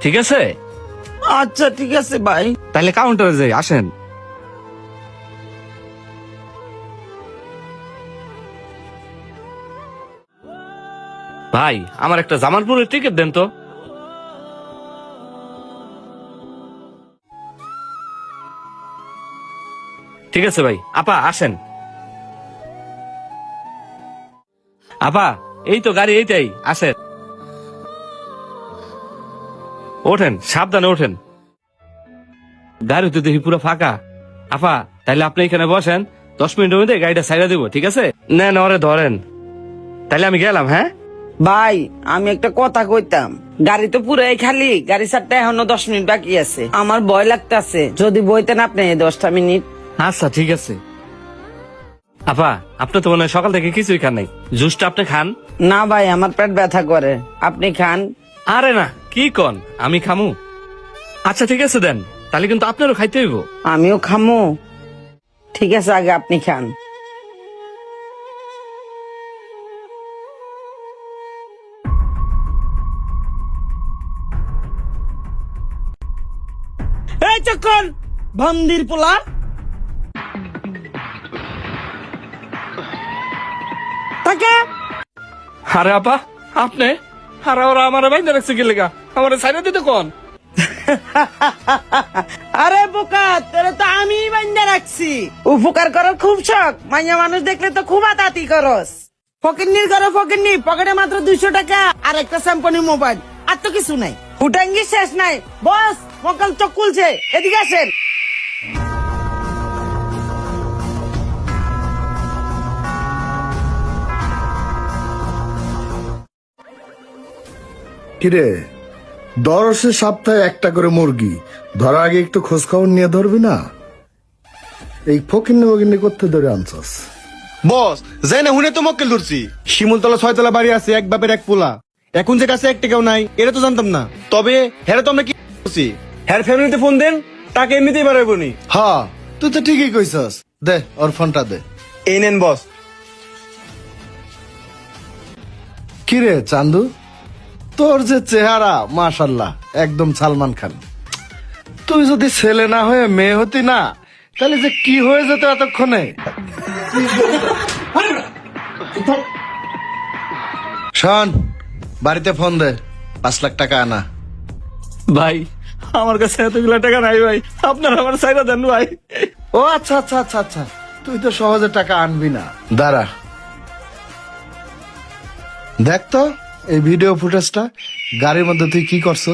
ঠিক আছে? আচ্ছা ঠিক আছে ভাই। তাহলে কাউন্টারে যাই, আসেন। ভাই আমার একটা জামালপুরের টিকিট দেন তো। ঠিক আছে ভাই, আপা আসেন। আপা এই তো গাড়ি, এইটাই, আসেন। ওঠেন, সাবধানে ওঠেন। গাড়ি তো দেখি পুরো ফাঁকা। আপা তাহলে আপনি এখানে বসেন, 10 মিনিটের মধ্যে গাড়িটা ছাইড়া দিব, ঠিক আছে? নেন ওরে ধরেন। তাহলে আমি গেলাম, হ্যাঁ? ভাই আমি একটা কথা কইতাম, গাড়ি তো পুরাই খালি, গাড়ি ছাড়তে এখনো 10 মিনিট বাকি আছে। আমার ভয় লাগতেছে, যদি বইতেন আপনি 10টা মিনিট। আচ্ছা ঠিক আছে। আপা আপনি তো মনে হয় সকাল থেকে কিছুই খান নাই, জুসটা আপনি খান। না ভাই আমার পেট ব্যথা করে, আপনি খান। আরে না, কি কন, আমি খামু? আচ্ছা ঠিক আছে দেন, তাহলে কিন্তু আপনারও খাইতে হইব। আমিও খামু। ঠিক আছে আগে আপনি খান। এই চক্কর ভন্দির পোলা, তাকে আরে আপা আপনি, আরে ওরা আমার বাইন্দা রাখছে কি লেগা, আমার সাইডে দিতে কোন? আরে বোকা, তোরে তো আমি বান্ধা রাখছি। উপকার করার খুব শখ, মাইয়া মানুষ দেখলে তো খুব আতাতি করস। ফকিন্নির ঘরে ফকিন্নি, পকেটে মাত্র 200 টাকা আর একটা স্যাম্পনি মোবাইল, আর তো কিছু নাই। উঠাঙ্গি শেষ নাই। বস মকাল চোখ খুলছে, এদিকে আসেন। কিরে, দরসে সপ্তাহে একটা করে মুরগি ধরার আগে একটু খোঁজ খবর নিয়ে ধরবি না? এই ফকিন্নি ফকিন্নি করতে ধরে আনছস? বস যাই না হুনে তো মক্কেল ধরছি। শিমুলতলা 6 তলা বাড়ি আছে, এক বাপের এক পোলা। এখন যে কাছে এক টাকাও নাই, এটা তো জানতাম না। তবে হ্যাঁ তো আমরা কি করছি, হ্যার ফ্যামিলিতে ফোন দেন, টাকা এমনিতেই বাড়াইব নি। হ্যাঁ তুই তো ঠিকই কইছস, দে ওর ফোনটা দে। এই নেন বস। কিরে চান্দু, তোর যে চেহারা মাশাল্লাহ, একদম সালমান খান। তুই যদি ছেলে না হয়ে মেয়ে হতি না, তাহলে যে কি হয়ে যেত এতক্ষণে। শোন, বাড়িতে ফোন দে, 5 লাখ টাকা আনা। ভাই আমার কাছে এতগুলা টাকা নাই ভাই, আপনারা আমার সাইডা দেন ভাই। ও আচ্ছা আচ্ছা আচ্ছা আচ্ছা, তুই তো সহজে টাকা আনবি না। দাঁড়া, দেখ তো এই ভিডিও ফুটেজটা, গাড়ির মধ্যে তুই কি করছ?